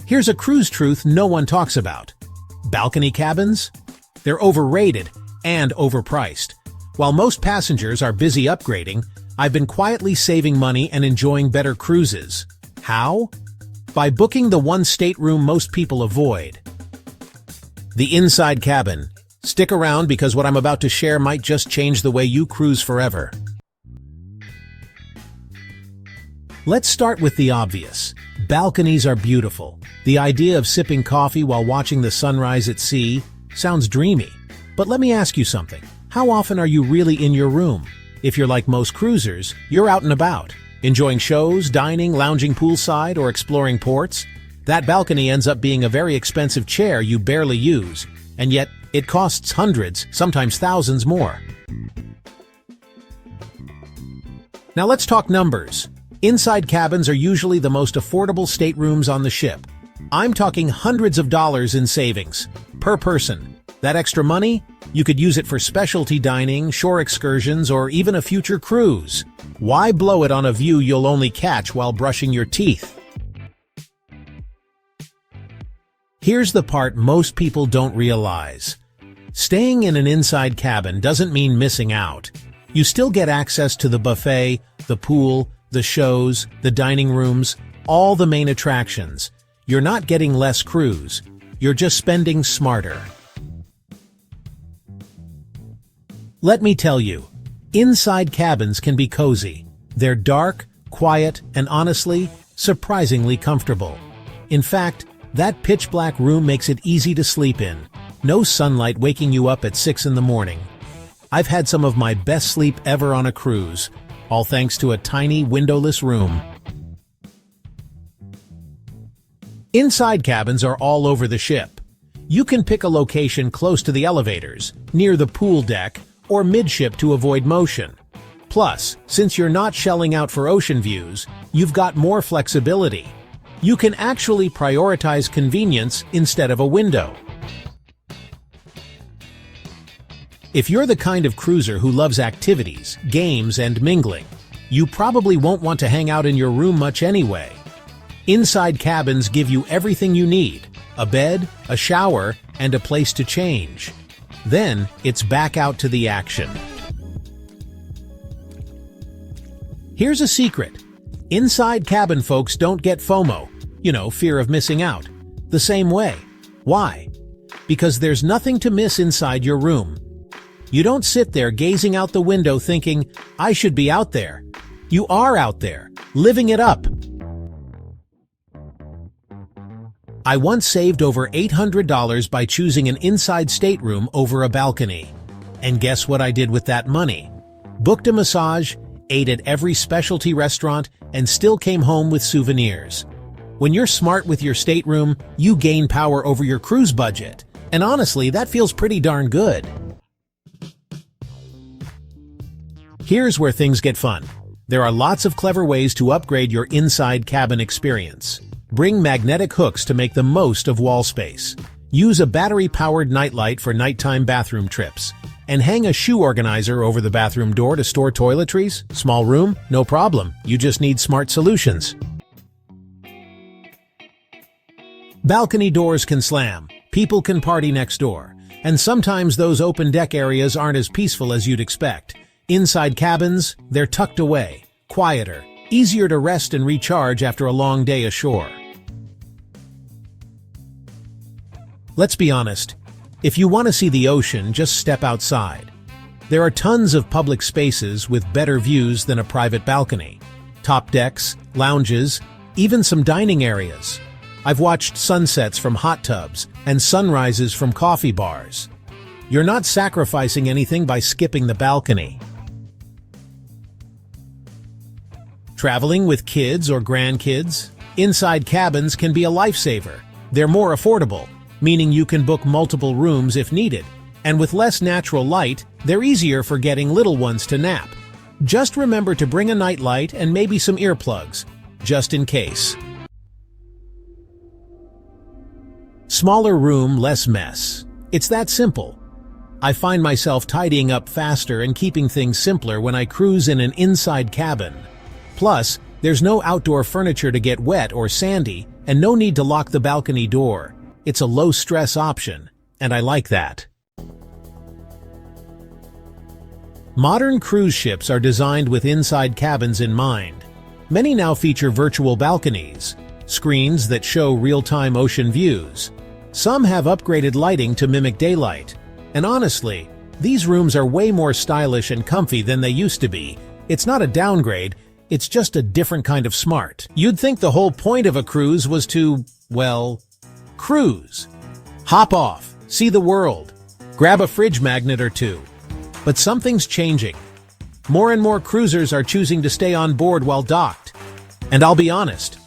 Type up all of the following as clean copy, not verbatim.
Here's a cruise truth no one talks about. Balcony cabins? They're overrated and overpriced. While most passengers are busy upgrading, I've been quietly saving money and enjoying better cruises. How? By booking the one stateroom most people avoid. The inside cabin. Stick around because what I'm about to share might just change the way you cruise forever. Let's start with the obvious. Balconies are beautiful. The idea of sipping coffee while watching the sunrise at sea sounds dreamy. But let me ask you something. How often are you really in your room? If you're like most cruisers, you're out and about, enjoying shows, dining, lounging poolside, or exploring ports. That balcony ends up being a very expensive chair you barely use, and yet it costs hundreds, sometimes thousands more. Now let's talk numbers. Inside cabins are usually the most affordable staterooms on the ship. I'm talking hundreds of dollars in savings per person. That extra money, you could use it for specialty dining, shore excursions, or even a future cruise. Why blow it on a view you'll only catch while brushing your teeth? Here's the part most people don't realize. Staying in an inside cabin doesn't mean missing out. You still get access to the buffet, the pool, the shows, the dining rooms, all the main attractions. You're not getting less cruise. You're just spending smarter. Let me tell you, inside cabins can be cozy. They're dark, quiet, and honestly, surprisingly comfortable. In fact, that pitch-black room makes it easy to sleep in. No sunlight waking you up at 6 in the morning. I've had some of my best sleep ever on a cruise, all thanks to a tiny windowless room. Inside cabins are all over the ship. You can pick a location close to the elevators, near the pool deck, or midship to avoid motion. Plus, since you're not shelling out for ocean views, you've got more flexibility. You can actually prioritize convenience instead of a window. If you're the kind of cruiser who loves activities, games, and mingling, you probably won't want to hang out in your room much anyway. Inside cabins give you everything you need: a bed, a shower, and a place to change. Then, it's back out to the action. Here's a secret. Inside cabin folks don't get FOMO, fear of missing out, the same way. Why? Because there's nothing to miss inside your room. You don't sit there gazing out the window thinking, I should be out there. You are out there, living it up. I once saved over $800 by choosing an inside stateroom over a balcony. And guess what I did with that money? Booked a massage, ate at every specialty restaurant, and still came home with souvenirs. When you're smart with your stateroom, you gain power over your cruise budget. And honestly, that feels pretty darn good. Here's where things get fun. There are lots of clever ways to upgrade your inside cabin experience. Bring magnetic hooks to make the most of wall space. Use a battery-powered nightlight for nighttime bathroom trips. And hang a shoe organizer over the bathroom door to store toiletries? Small room? No problem. You just need smart solutions. Balcony doors can slam. People can party next door. And sometimes those open deck areas aren't as peaceful as you'd expect. Inside cabins, they're tucked away, quieter, easier to rest and recharge after a long day ashore. Let's be honest. If you want to see the ocean, just step outside. There are tons of public spaces with better views than a private balcony. Top decks, lounges, even some dining areas. I've watched sunsets from hot tubs and sunrises from coffee bars. You're not sacrificing anything by skipping the balcony. Traveling with kids or grandkids? Inside cabins can be a lifesaver. They're more affordable, meaning you can book multiple rooms if needed. And with less natural light, they're easier for getting little ones to nap. Just remember to bring a nightlight and maybe some earplugs, just in case. Smaller room, less mess. It's that simple. I find myself tidying up faster and keeping things simpler when I cruise in an inside cabin. Plus, there's no outdoor furniture to get wet or sandy, And no need to lock the balcony door. It's a low-stress option, and I like that. Modern cruise ships are designed with inside cabins in mind. Many now feature virtual balconies, screens that show real-time ocean views. Some have upgraded lighting to mimic daylight. And honestly, these rooms are way more stylish and comfy than they used to be. It's not a downgrade, it's just a different kind of smart. You'd think the whole point of a cruise was to, well, cruise. Hop off, see the world, grab a fridge magnet or two. But something's changing. More and more cruisers are choosing to stay on board while docked. And I'll be honest,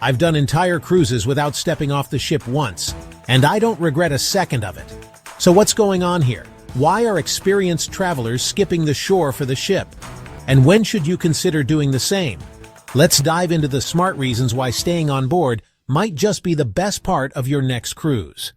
I've done entire cruises without stepping off the ship once, and I don't regret a second of it. So what's going on here? Why are experienced travelers skipping the shore for the ship? And when should you consider doing the same? Let's dive into the smart reasons why staying on board might just be the best part of your next cruise.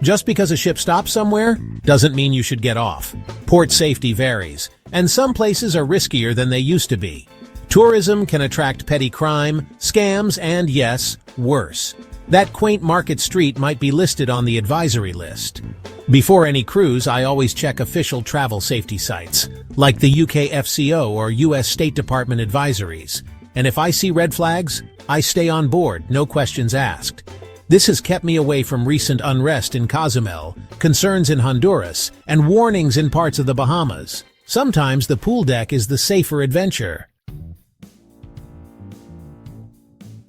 Just because a ship stops somewhere doesn't mean you should get off. Port safety varies, and some places are riskier than they used to be. Tourism can attract petty crime, scams, and yes, worse. That quaint market street might be listed on the advisory list. Before any cruise, I always check official travel safety sites, like the UK FCO or US State Department advisories. And if I see red flags, I stay on board, no questions asked. This has kept me away from recent unrest in Cozumel, concerns in Honduras, and warnings in parts of the Bahamas. Sometimes the pool deck is the safer adventure.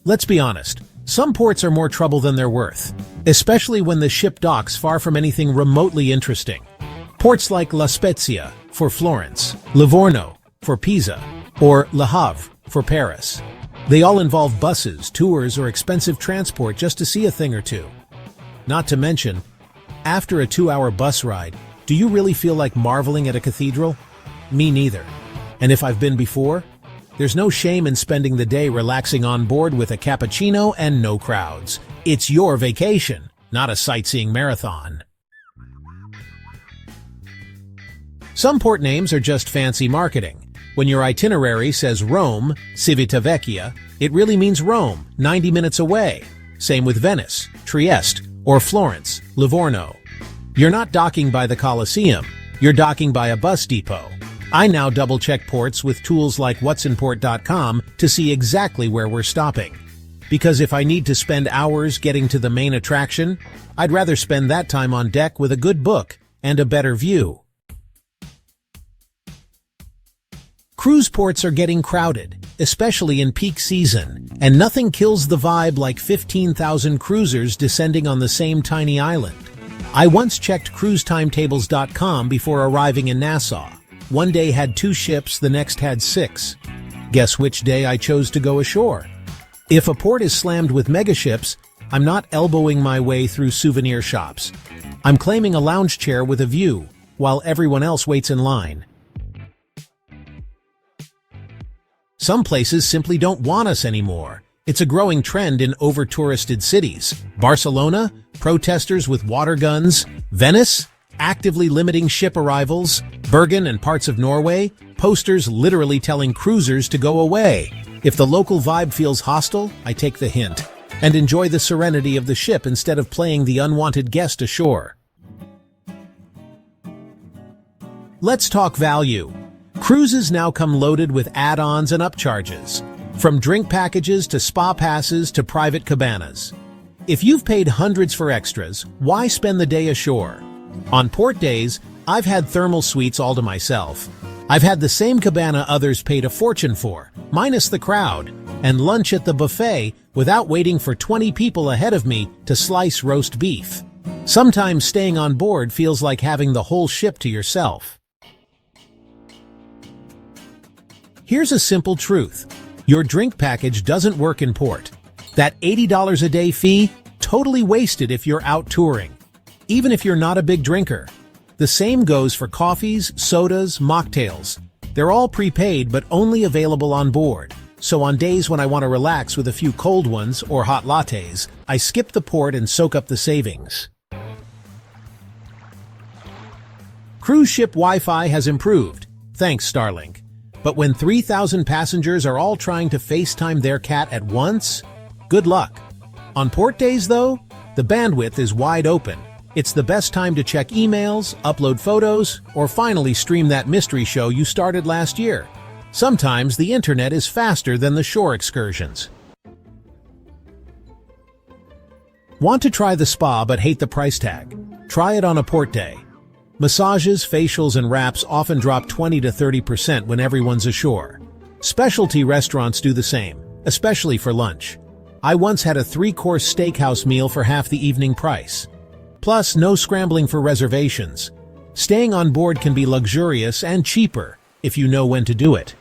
Let's be honest, some ports are more trouble than they're worth, especially when the ship docks far from anything remotely interesting. Ports like La Spezia for Florence, Livorno for Pisa, or Le Havre for Paris. They all involve buses, tours, or expensive transport just to see a thing or two. Not to mention, after a 2-hour bus ride, do you really feel like marveling at a cathedral? Me neither. And if I've been before, there's no shame in spending the day relaxing on board with a cappuccino and no crowds. It's your vacation, not a sightseeing marathon. Some port names are just fancy marketing. When your itinerary says Rome, Civitavecchia, it really means Rome, 90 minutes away. Same with Venice, Trieste, or Florence, Livorno. You're not docking by the Colosseum, you're docking by a bus depot. I now double-check ports with tools like what'sinport.com to see exactly where we're stopping. Because if I need to spend hours getting to the main attraction, I'd rather spend that time on deck with a good book and a better view. Cruise ports are getting crowded, especially in peak season, and nothing kills the vibe like 15,000 cruisers descending on the same tiny island. I once checked cruisetimetables.com before arriving in Nassau. One day had 2 ships, the next had 6. Guess which day I chose to go ashore? If a port is slammed with megaships, I'm not elbowing my way through souvenir shops. I'm claiming a lounge chair with a view, while everyone else waits in line. Some places simply don't want us anymore. It's a growing trend in over-touristed cities. Barcelona, protesters with water guns. Venice, actively limiting ship arrivals. Bergen and parts of Norway, posters literally telling cruisers to go away. If the local vibe feels hostile, I take the hint and enjoy the serenity of the ship instead of playing the unwanted guest ashore. Let's talk value. Cruises now come loaded with add-ons and upcharges, from drink packages to spa passes to private cabanas. If you've paid hundreds for extras, why spend the day ashore? On port days, I've had thermal suites all to myself. I've had the same cabana others paid a fortune for, minus the crowd, and lunch at the buffet without waiting for 20 people ahead of me to slice roast beef. Sometimes staying on board feels like having the whole ship to yourself. Here's a simple truth. Your drink package doesn't work in port. That $80 a day fee, totally wasted if you're out touring, even if you're not a big drinker. The same goes for coffees, sodas, mocktails. They're all prepaid but only available on board. So on days when I want to relax with a few cold ones or hot lattes, I skip the port and soak up the savings. Cruise ship Wi-Fi has improved. Thanks, Starlink. But when 3,000 passengers are all trying to FaceTime their cat at once, good luck. On port days, though, the bandwidth is wide open. It's the best time to check emails, upload photos, or finally stream that mystery show you started last year. Sometimes the internet is faster than the shore excursions. Want to try the spa but hate the price tag? Try it on a port day. Massages, facials, and wraps often drop 20 to 30% when everyone's ashore. Specialty restaurants do the same, especially for lunch. I once had a 3-course steakhouse meal for half the evening price. Plus, no scrambling for reservations. Staying on board can be luxurious and cheaper if you know when to do it.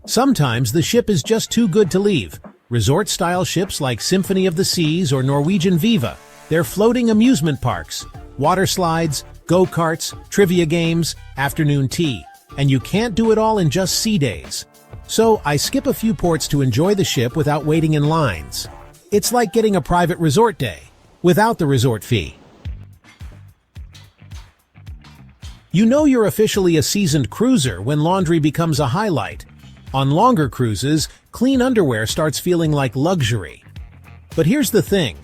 Sometimes the ship is just too good to leave. Resort-style ships like Symphony of the Seas or Norwegian Viva. They're floating amusement parks, water slides, go-karts, trivia games, afternoon tea, and you can't do it all in just sea days. So I skip a few ports to enjoy the ship without waiting in lines. It's like getting a private resort day, without the resort fee. You know you're officially a seasoned cruiser when laundry becomes a highlight. On longer cruises, clean underwear starts feeling like luxury. But here's the thing.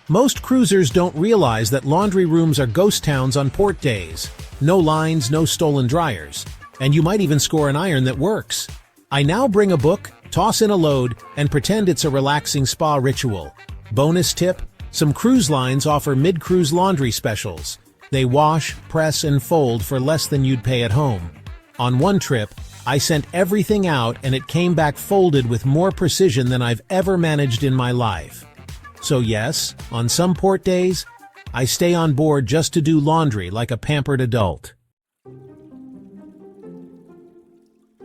Most cruisers don't realize that laundry rooms are ghost towns on port days. No lines, no stolen dryers. And you might even score an iron that works. I now bring a book, toss in a load, and pretend it's a relaxing spa ritual. Bonus tip, some cruise lines offer mid-cruise laundry specials. They wash, press, and fold for less than you'd pay at home. On one trip, I sent everything out and it came back folded with more precision than I've ever managed in my life. So yes, on some port days, I stay on board just to do laundry like a pampered adult.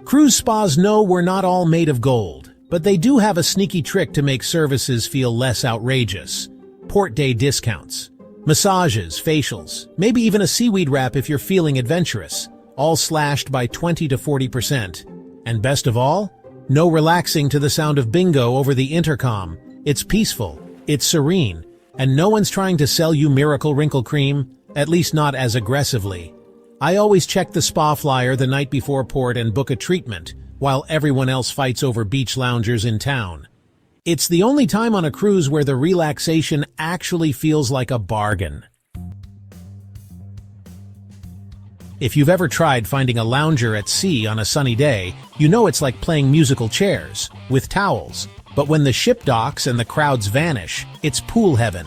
Cruise spas know we're not all made of gold, but they do have a sneaky trick to make services feel less outrageous. Port day discounts. Massages, facials, maybe even a seaweed wrap if you're feeling adventurous, all slashed by 20 to 40%. And best of all, no relaxing to the sound of bingo over the intercom. It's peaceful. It's serene, and no one's trying to sell you miracle wrinkle cream, at least not as aggressively. I always check the spa flyer the night before port and book a treatment, while everyone else fights over beach loungers in town. It's the only time on a cruise where the relaxation actually feels like a bargain. If you've ever tried finding a lounger at sea on a sunny day, you know it's like playing musical chairs, with towels. But when the ship docks and the crowds vanish, it's pool heaven.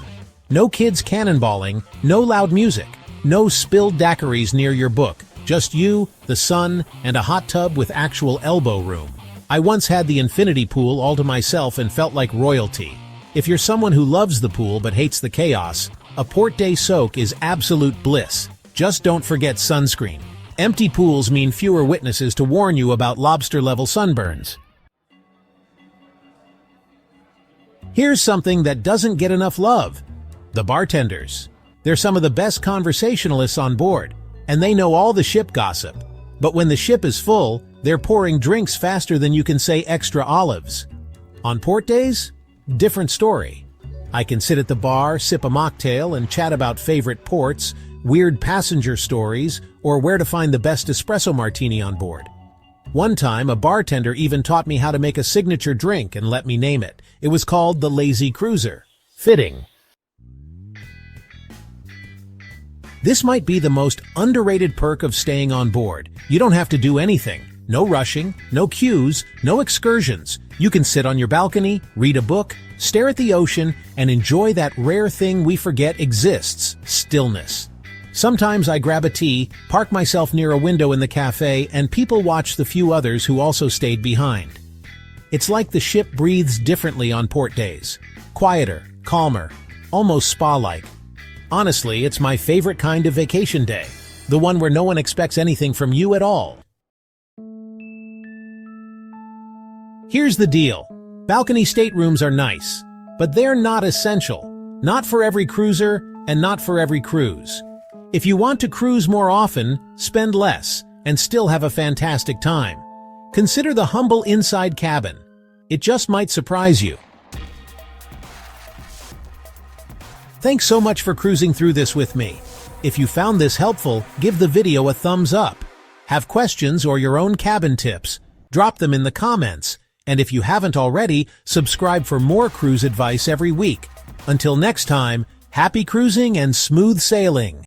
No kids cannonballing, no loud music, no spilled daiquiris near your book, just you, the sun, and a hot tub with actual elbow room. I once had the infinity pool all to myself and felt like royalty. If you're someone who loves the pool but hates the chaos, a port day soak is absolute bliss. Just don't forget sunscreen. Empty pools mean fewer witnesses to warn you about lobster-level sunburns. Here's something that doesn't get enough love. The bartenders. They're some of the best conversationalists on board, and they know all the ship gossip. But when the ship is full, they're pouring drinks faster than you can say extra olives. On port days? Different story. I can sit at the bar, sip a mocktail, and chat about favorite ports, weird passenger stories, or where to find the best espresso martini on board. One time, a bartender even taught me how to make a signature drink and let me name it. It was called the Lazy Cruiser. Fitting. This might be the most underrated perk of staying on board. You don't have to do anything. No rushing, no queues, no excursions. You can sit on your balcony, read a book, stare at the ocean, and enjoy that rare thing we forget exists, stillness. Sometimes I grab a tea, park myself near a window in the cafe, and people watch the few others who also stayed behind. It's like the ship breathes differently on port days. Quieter, calmer, almost spa-like. Honestly, it's my favorite kind of vacation day. The one where no one expects anything from you at all. Here's the deal. Balcony staterooms are nice, but they're not essential. Not for every cruiser, and not for every cruise. If you want to cruise more often, spend less, and still have a fantastic time. Consider the humble inside cabin. It just might surprise you. Thanks so much for cruising through this with me. If you found this helpful, give the video a thumbs up. Have questions or your own cabin tips? Drop them in the comments. And if you haven't already, subscribe for more cruise advice every week. Until next time, happy cruising and smooth sailing!